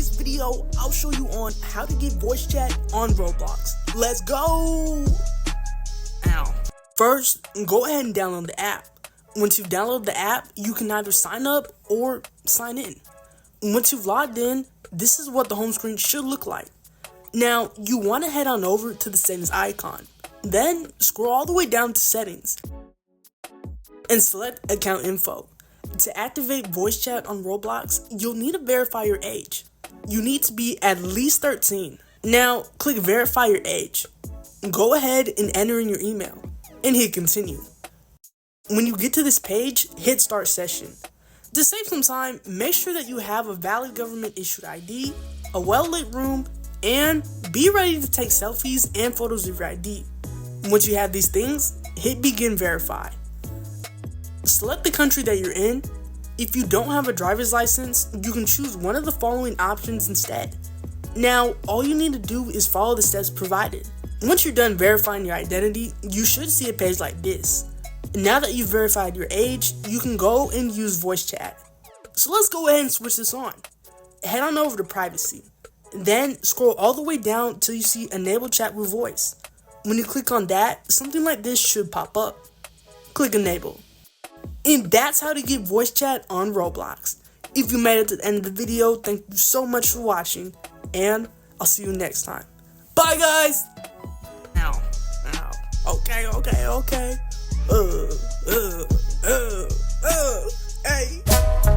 today's video, I'll show you on how to get voice chat on Roblox. Let's go! Ow. First, go ahead and download the app. Once you've downloaded the app, you can either sign up or sign in. Once you've logged in, this is what the home screen should look like. Now, you want to head on over to the settings icon. Then, scroll all the way down to settings and select account info. To activate voice chat on Roblox, you'll need to verify your age. You need to be at least 13. Now, click verify your age. Go ahead and enter in your email and hit continue. When you get to this page, hit start session. To save some time, make sure that you have a valid government issued ID, a well-lit room, and be ready to take selfies and photos of your ID. Once you have these things, hit begin verify. Select the country that you're in. If you don't have a driver's license, you can choose one of the following options instead. Now, all you need to do is follow the steps provided. Once you're done verifying your identity, you should see a page like this. Now that you've verified your age, you can go and use voice chat. So let's go ahead and switch this on. Head on over to privacy. Then scroll all the way down till you see enable chat with voice. When you click on that, something like this should pop up. Click enable. And that's how to get voice chat on Roblox. If you made it to the end of the video, thank you so much for watching, and I'll see you next time. Bye, guys! Ow. Okay. Hey.